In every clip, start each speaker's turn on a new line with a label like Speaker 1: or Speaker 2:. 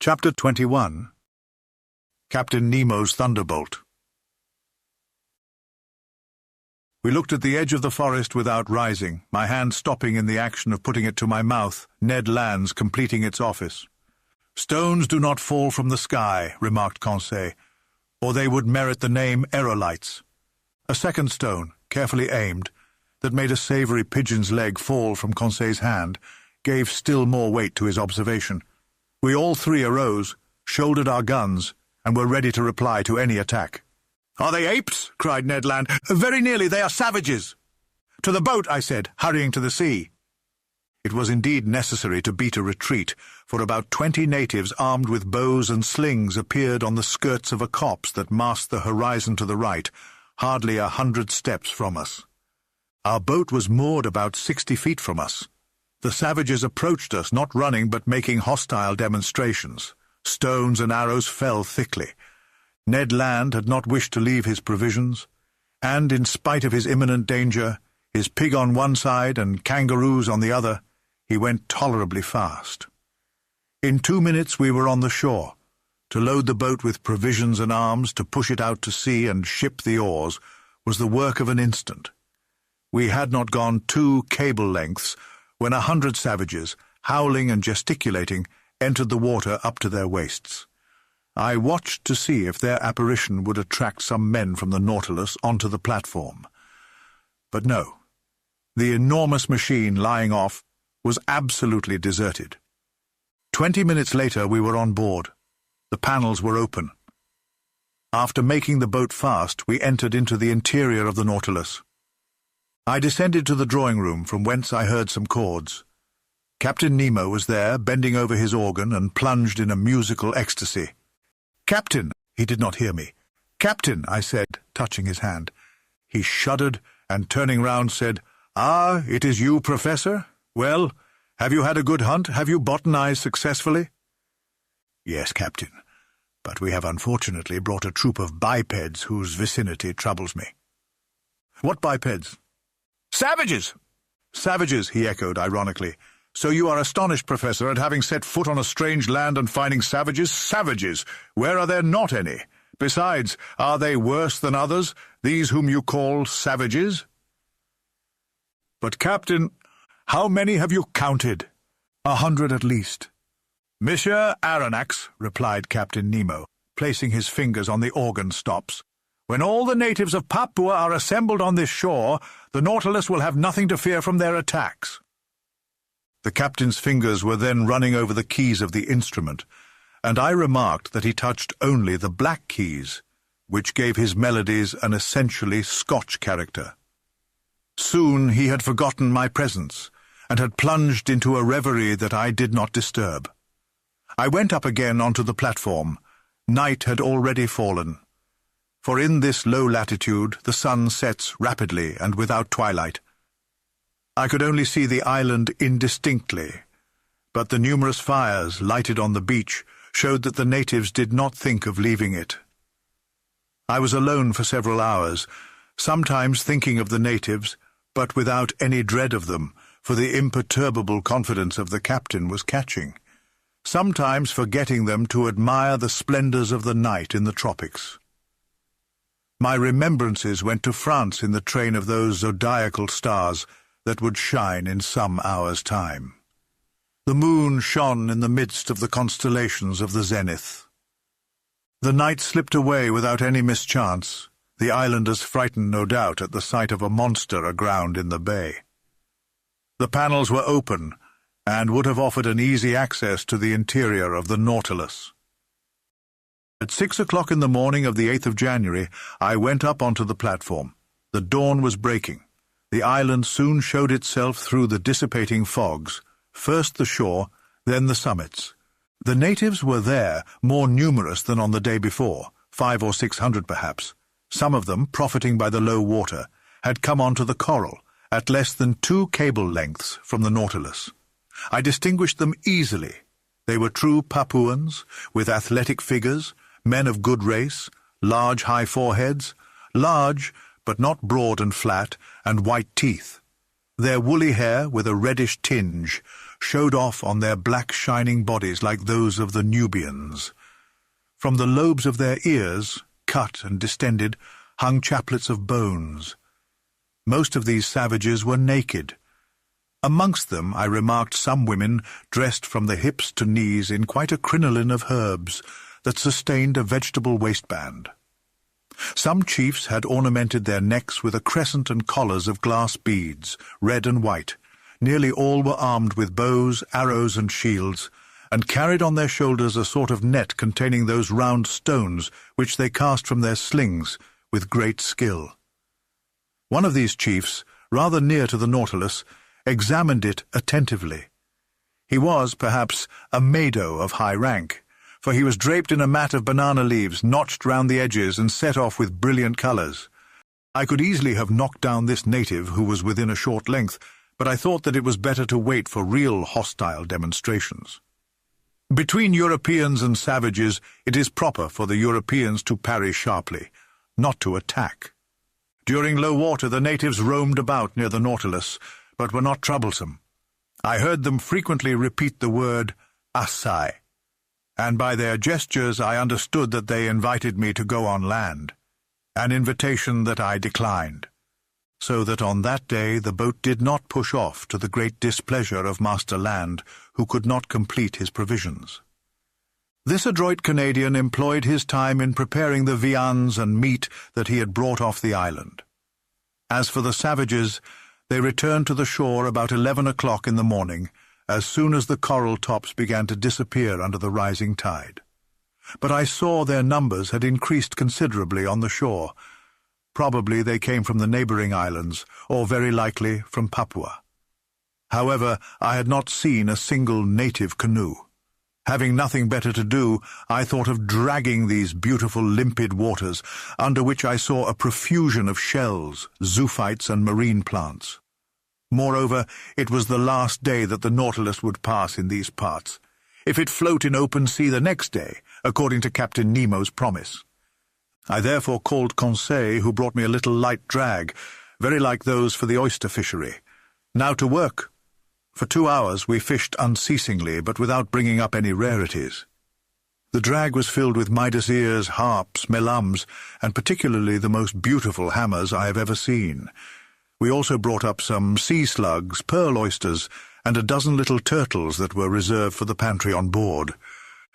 Speaker 1: Chapter 21. Captain Nemo's Thunderbolt. We looked at the edge of the forest without rising, my hand stopping in the action of putting it to my mouth, Ned Land's completing its office. "Stones do not fall from the sky," remarked Conseil, "or they would merit the name aerolites." A second stone, carefully aimed, that made a savoury pigeon's leg fall from Conseil's hand, gave still more weight to his observation. We all three arose, shouldered our guns, and were ready to reply to any attack. "Are they apes?" cried Ned Land. "Very nearly, they are savages." "To the boat," I said, hurrying to the sea. It was indeed necessary to beat a retreat, for about 20 natives armed with bows and slings appeared on the skirts of a copse that masked the horizon to the right, hardly 100 steps from us. Our boat was moored about 60 feet from us. The savages approached us, not running but making hostile demonstrations. Stones and arrows fell thickly. Ned Land had not wished to leave his provisions, and, in spite of his imminent danger, his pig on one side and kangaroos on the other, he went tolerably fast. In 2 minutes we were on the shore. To load the boat with provisions and arms, to push it out to sea and ship the oars, was the work of an instant. We had not gone 2 cable lengths when 100 savages, howling and gesticulating, entered the water up to their waists. I watched to see if their apparition would attract some men from the Nautilus onto the platform. But no. The enormous machine lying off was absolutely deserted. 20 minutes later we were on board. The panels were open. After making the boat fast, we entered into the interior of the Nautilus. I descended to the drawing-room, from whence I heard some chords. Captain Nemo was there, bending over his organ and plunged in a musical ecstasy. "Captain!" He did not hear me. "Captain!" I said, touching his hand. He shuddered and, turning round, said, "Ah, it is you, Professor? Well, have you had a good hunt? Have you botanized successfully?" "Yes, Captain, but we have unfortunately brought a troop of bipeds whose vicinity troubles me." "What bipeds?" "Savages!" "Savages," he echoed ironically. "So you are astonished, Professor, at having set foot on a strange land and finding savages? Savages! Where are there not any? Besides, are they worse than others, these whom you call savages?" "But, Captain, how many have you counted?" 100 at least." "Monsieur Aronnax," replied Captain Nemo, placing his fingers on the organ stops, "when all the natives of Papua are assembled on this shore, the Nautilus will have nothing to fear from their attacks." The captain's fingers were then running over the keys of the instrument, and I remarked that he touched only the black keys, which gave his melodies an essentially Scotch character. Soon he had forgotten my presence, and had plunged into a reverie that I did not disturb. I went up again onto the platform. Night had already fallen, for in this low latitude the sun sets rapidly and without twilight. I could only see the island indistinctly, but the numerous fires lighted on the beach showed that the natives did not think of leaving it. I was alone for several hours, sometimes thinking of the natives, but without any dread of them, for the imperturbable confidence of the captain was catching, sometimes forgetting them to admire the splendors of the night in the tropics. My remembrances went to France in the train of those zodiacal stars that would shine in some hours' time. The moon shone in the midst of the constellations of the zenith. The night slipped away without any mischance, the islanders frightened no doubt at the sight of a monster aground in the bay. The panels were open, and would have offered an easy access to the interior of the Nautilus. At 6 o'clock in the morning of the 8th of January, I went up onto the platform. The dawn was breaking. The island soon showed itself through the dissipating fogs, first the shore, then the summits. The natives were there, more numerous than on the day before, 500 or 600 perhaps. Some of them, profiting by the low water, had come onto the coral, at less than 2 cable lengths from the Nautilus. I distinguished them easily. They were true Papuans, with athletic figures, men of good race, large high foreheads, large but not broad and flat, and white teeth. Their woolly hair, with a reddish tinge, showed off on their black shining bodies like those of the Nubians. From the lobes of their ears, cut and distended, hung chaplets of bones. Most of these savages were naked. Amongst them I remarked some women dressed from the hips to knees in quite a crinoline of herbs that sustained a vegetable waistband. Some chiefs had ornamented their necks with a crescent and collars of glass beads, red and white. Nearly all were armed with bows, arrows, and shields, and carried on their shoulders a sort of net containing those round stones which they cast from their slings with great skill. One of these chiefs, rather near to the Nautilus, examined it attentively. He was, perhaps, a Mado of high rank, for he was draped in a mat of banana leaves notched round the edges and set off with brilliant colours. I could easily have knocked down this native who was within a short length, but I thought that it was better to wait for real hostile demonstrations. Between Europeans and savages, it is proper for the Europeans to parry sharply, not to attack. During low water, the natives roamed about near the Nautilus, but were not troublesome. I heard them frequently repeat the word "Assai," and by their gestures I understood that they invited me to go on land, an invitation that I declined, so that on that day the boat did not push off, to the great displeasure of Master Land, who could not complete his provisions. This adroit Canadian employed his time in preparing the viands and meat that he had brought off the island. As for the savages, they returned to the shore about 11 o'clock in the morning, as soon as the coral tops began to disappear under the rising tide. But I saw their numbers had increased considerably on the shore. Probably they came from the neighbouring islands, or very likely from Papua. However, I had not seen a single native canoe. Having nothing better to do, I thought of dragging these beautiful limpid waters, under which I saw a profusion of shells, zoophytes, and marine plants. Moreover, it was the last day that the Nautilus would pass in these parts, if it float in open sea the next day, according to Captain Nemo's promise. I therefore called Conseil, who brought me a little light drag, very like those for the oyster fishery. Now to work. For 2 hours we fished unceasingly, but without bringing up any rarities. The drag was filled with Midas ears, harps, melums, and particularly the most beautiful hammers I have ever seen. We also brought up some sea slugs, pearl oysters, and a dozen little turtles that were reserved for the pantry on board.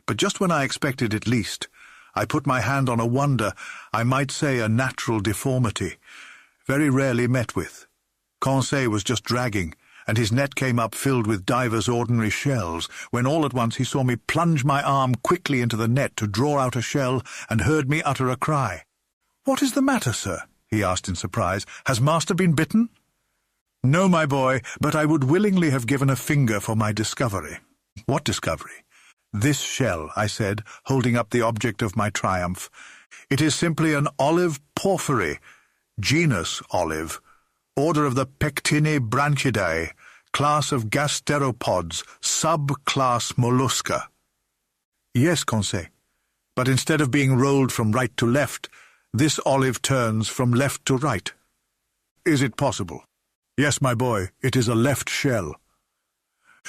Speaker 1: But just when I expected it least, I put my hand on a wonder, I might say a natural deformity, very rarely met with. Conseil was just dragging, and his net came up filled with divers ordinary shells, when all at once he saw me plunge my arm quickly into the net to draw out a shell, and heard me utter a cry. "What is the matter, sir?" he asked in surprise. "Has master been bitten?" "No, my boy, but I would willingly have given a finger for my discovery." "What discovery?" "This shell," I said, holding up the object of my triumph. "It is simply an olive porphyry, genus olive, order of the Pectinibranchidae, class of gasteropods, subclass mollusca." "Yes, Conseil, but instead of being rolled from right to left, this olive turns from left to right." "Is it possible?" "Yes, my boy, it is a left shell."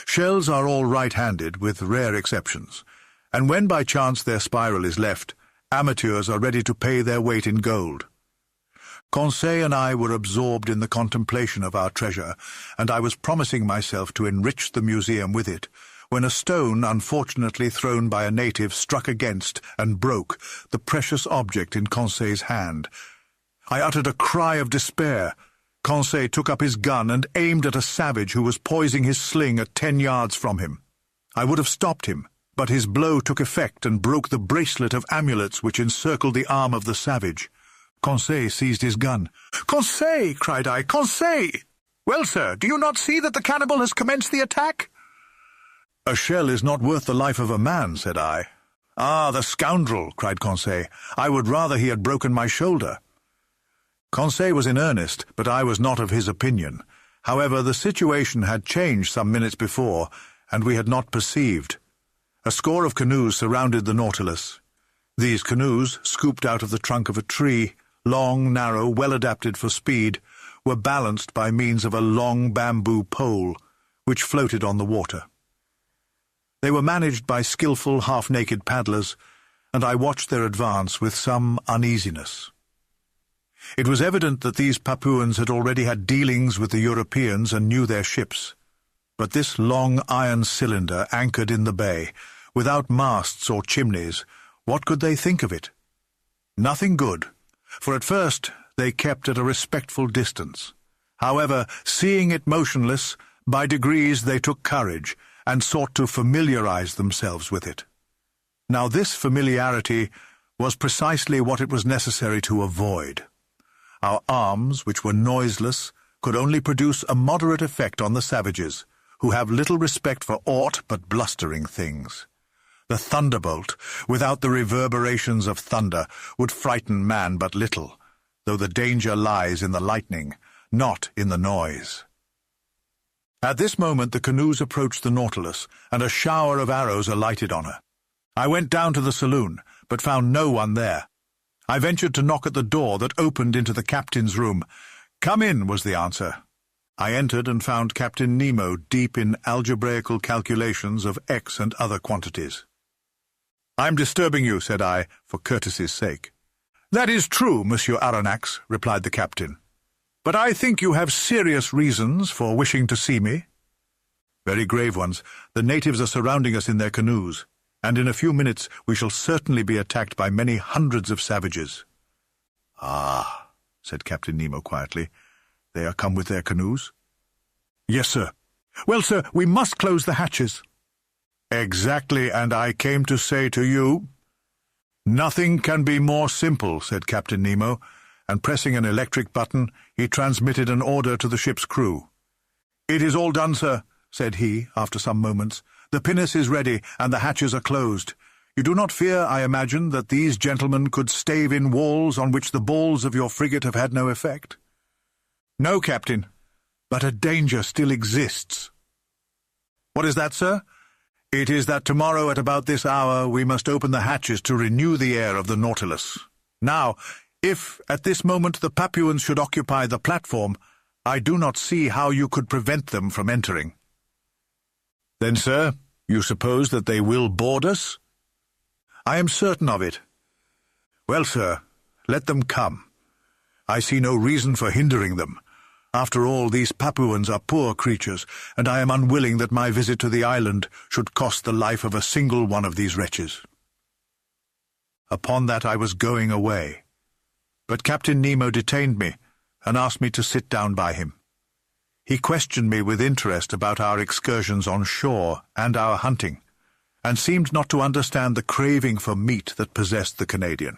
Speaker 1: Shells are all right-handed, with rare exceptions, and when by chance their spiral is left, amateurs are ready to pay their weight in gold. Conseil and I were absorbed in the contemplation of our treasure, and I was promising myself to enrich the museum with it, when a stone, unfortunately thrown by a native, struck against and broke the precious object in Conseil's hand. I uttered a cry of despair. Conseil took up his gun and aimed at a savage who was poising his sling at 10 yards from him. I would have stopped him, but his blow took effect and broke the bracelet of amulets which encircled the arm of the savage. Conseil seized his gun. "Conseil!" cried I. "Conseil!" "Well, sir, do you not see that the cannibal has commenced the attack?" "A shell is not worth the life of a man," said I. "Ah, the scoundrel!" cried Conseil. "I would rather he had broken my shoulder." Conseil was in earnest, but I was not of his opinion. However, the situation had changed some minutes before, and we had not perceived. A score of canoes surrounded the Nautilus. These canoes, scooped out of the trunk of a tree, long, narrow, well adapted for speed, were balanced by means of a long bamboo pole, which floated on the water. They were managed by skillful, half-naked paddlers, and I watched their advance with some uneasiness. It was evident that these Papuans had already had dealings with the Europeans and knew their ships. But this long iron cylinder anchored in the bay, without masts or chimneys, what could they think of it? Nothing good, for at first they kept at a respectful distance. However, seeing it motionless, by degrees they took courage and sought to familiarize themselves with it. Now this familiarity was precisely what it was necessary to avoid. Our arms, which were noiseless, could only produce a moderate effect on the savages, who have little respect for aught but blustering things. The thunderbolt, without the reverberations of thunder, would frighten man but little, though the danger lies in the lightning, not in the noise. At this moment the canoes approached the Nautilus, and a shower of arrows alighted on her. I went down to the saloon, but found no one there. I ventured to knock at the door that opened into the captain's room. "Come in," was the answer. I entered and found Captain Nemo deep in algebraical calculations of X and other quantities. "I'm disturbing you," said I, for courtesy's sake. "That is true, Monsieur Aronnax," replied the captain. "But I think you have serious reasons for wishing to see me." "Very grave ones. The natives are surrounding us in their canoes, and in a few minutes we shall certainly be attacked by many hundreds of savages." "Ah," said Captain Nemo quietly. "They are come with their canoes?" "Yes, sir." "Well, sir, we must close the hatches." "Exactly, and I came to say to you—" "Nothing can be more simple," said Captain Nemo, and pressing an electric button, he transmitted an order to the ship's crew. "It is all done, sir," said he, after some moments. "The pinnace is ready, and the hatches are closed. You do not fear, I imagine, that these gentlemen could stave in walls on which the balls of your frigate have had no effect?" "No, Captain, but a danger still exists." "What is that, sir?" "It is that tomorrow at about this hour we must open the hatches to renew the air of the Nautilus. Now, if at this moment the Papuans should occupy the platform, I do not see how you could prevent them from entering." "Then, sir, you suppose that they will board us?" "I am certain of it." "Well, sir, let them come. I see no reason for hindering them. After all, these Papuans are poor creatures, and I am unwilling that my visit to the island should cost the life of a single one of these wretches." Upon that I was going away, but Captain Nemo detained me and asked me to sit down by him. He questioned me with interest about our excursions on shore and our hunting, and seemed not to understand the craving for meat that possessed the Canadian.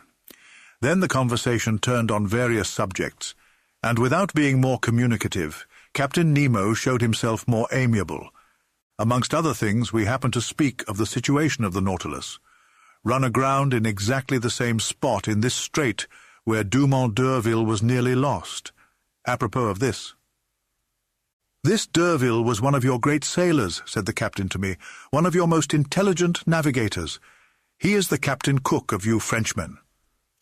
Speaker 1: Then the conversation turned on various subjects, and without being more communicative, Captain Nemo showed himself more amiable. Amongst other things, we happened to speak of the situation of the Nautilus, run aground in exactly the same spot in this strait where Dumont d'Urville was nearly lost. Apropos of this. "This d'Urville was one of your great sailors," said the captain to me, "one of your most intelligent navigators. He is the Captain Cook of you Frenchmen.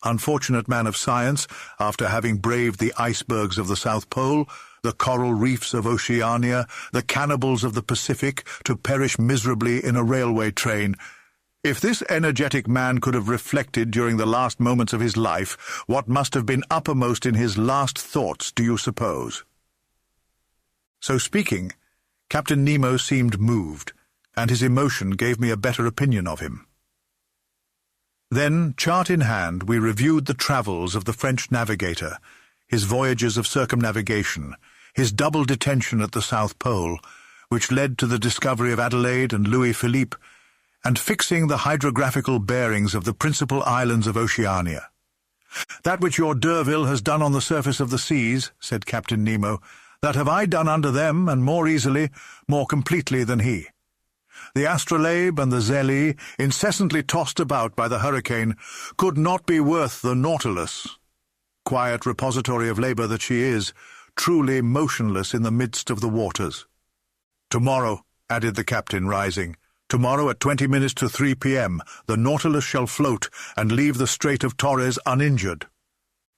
Speaker 1: Unfortunate man of science, after having braved the icebergs of the South Pole, the coral reefs of Oceania, the cannibals of the Pacific, to perish miserably in a railway train. If this energetic man could have reflected during the last moments of his life, what must have been uppermost in his last thoughts, do you suppose?" So speaking, Captain Nemo seemed moved, and his emotion gave me a better opinion of him. Then, chart in hand, we reviewed the travels of the French navigator, his voyages of circumnavigation, his double detention at the South Pole, which led to the discovery of Adelaide and Louis Philippe, and fixing the hydrographical bearings of the principal islands of Oceania. "That which your d'Urville has done on the surface of the seas," said Captain Nemo, "that have I done under them, and more easily, more completely than he. The Astrolabe and the Zélie, incessantly tossed about by the hurricane, could not be worth the Nautilus. Quiet repository of labour that she is, truly motionless in the midst of the waters. Tomorrow," added the captain, rising, "tomorrow at 20 minutes to 3 p.m., the Nautilus shall float and leave the Strait of Torres uninjured."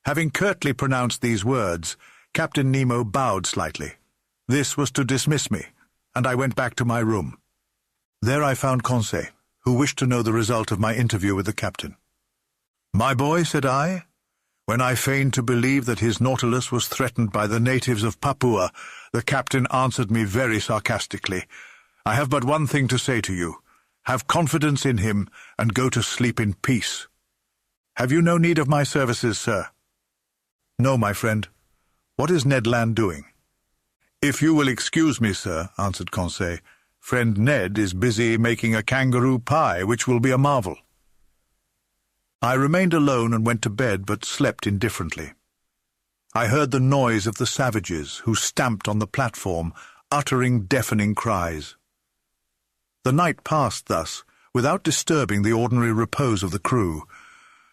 Speaker 1: Having curtly pronounced these words, Captain Nemo bowed slightly. This was to dismiss me, and I went back to my room. There I found Conseil, who wished to know the result of my interview with the captain. "My boy," said I, when I feigned to believe that his Nautilus was threatened by the natives of Papua, the captain answered me very sarcastically, "I have but one thing to say to you. Have confidence in him and go to sleep in peace. Have you no need of my services, sir?" "No, my friend. What is Ned Land doing?" "If you will excuse me, sir," answered Conseil, "friend Ned is busy making a kangaroo pie, which will be a marvel." I remained alone and went to bed, but slept indifferently. I heard the noise of the savages who stamped on the platform, uttering deafening cries. The night passed thus, without disturbing the ordinary repose of the crew.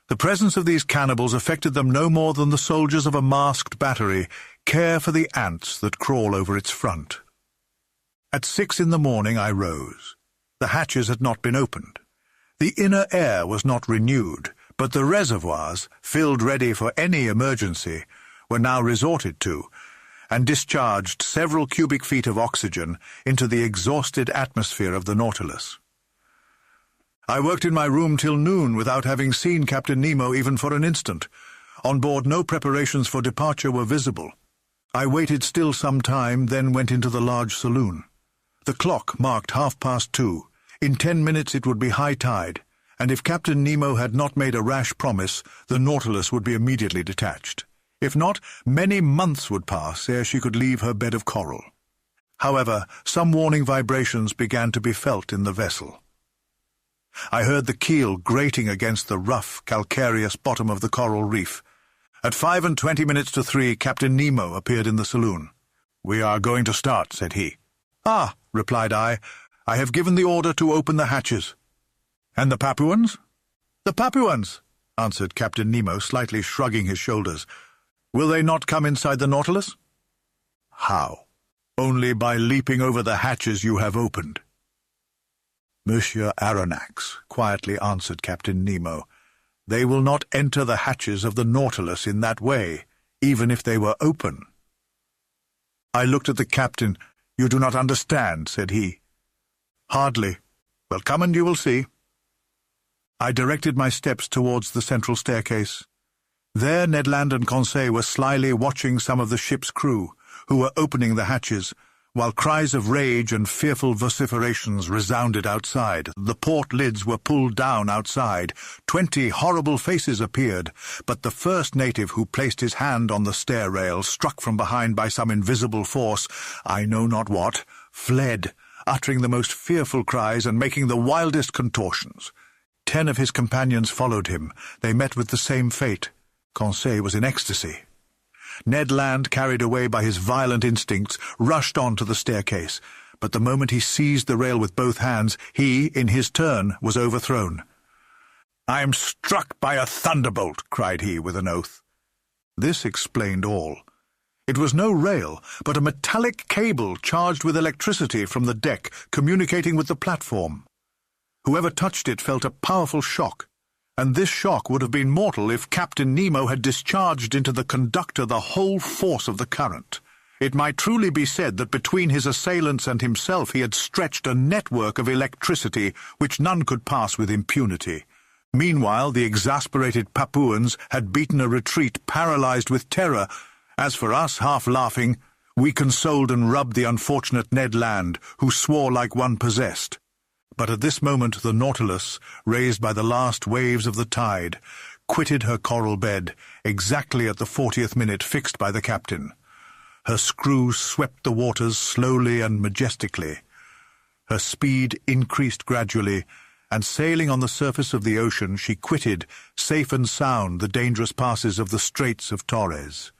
Speaker 1: The presence of these cannibals affected them no more than the soldiers of a masked battery care for the ants that crawl over its front. At 6 in the morning I rose. The hatches had not been opened. The inner air was not renewed, but the reservoirs, filled ready for any emergency, were now resorted to, and discharged several cubic feet of oxygen into the exhausted atmosphere of the Nautilus. I worked in my room till noon without having seen Captain Nemo even for an instant. On board no preparations for departure were visible. I waited still some time, then went into the large saloon. The clock marked 2:30. In 10 minutes it would be high tide, and if Captain Nemo had not made a rash promise, the Nautilus would be immediately detached. If not, many months would pass ere she could leave her bed of coral. However, some warning vibrations began to be felt in the vessel. I heard the keel grating against the rough, calcareous bottom of the coral reef. At 5:20 to 3, Captain Nemo appeared in the saloon. "We are going to start," said he. "Ah," replied I have given the order to open the hatches." "And the Papuans?" "The Papuans," answered Captain Nemo, slightly shrugging his shoulders. "Will they not come inside the Nautilus?" "How?" "Only by leaping over the hatches you have opened." "Monsieur Aronnax," quietly answered Captain Nemo, "they will not enter the hatches of the Nautilus in that way, even if they were open." I looked at the captain. "You do not understand," said he. "Hardly. Well, come and you will see." I directed my steps towards the central staircase. There Ned Land and Conseil were slyly watching some of the ship's crew, who were opening the hatches, while cries of rage and fearful vociferations resounded outside. The port lids were pulled down outside. 20 horrible faces appeared, but the first native who placed his hand on the stair rail, struck from behind by some invisible force, I know not what, fled, uttering the most fearful cries and making the wildest contortions. 10 of his companions followed him. They met with the same fate. Conseil was in ecstasy. Ned Land, carried away by his violent instincts, rushed on to the staircase, but the moment he seized the rail with both hands, he, in his turn, was overthrown. "I am struck by a thunderbolt," cried he with an oath. This explained all. It was no rail, but a metallic cable charged with electricity from the deck, communicating with the platform. Whoever touched it felt a powerful shock, and this shock would have been mortal if Captain Nemo had discharged into the conductor the whole force of the current. It might truly be said that between his assailants and himself he had stretched a network of electricity which none could pass with impunity. Meanwhile, the exasperated Papuans had beaten a retreat paralyzed with terror. As for us, half laughing, we consoled and rubbed the unfortunate Ned Land, who swore like one possessed. But at this moment the Nautilus, raised by the last waves of the tide, quitted her coral bed exactly at the 40th minute fixed by the captain. Her screws swept the waters slowly and majestically. Her speed increased gradually, and sailing on the surface of the ocean, she quitted, safe and sound, the dangerous passes of the Straits of Torres.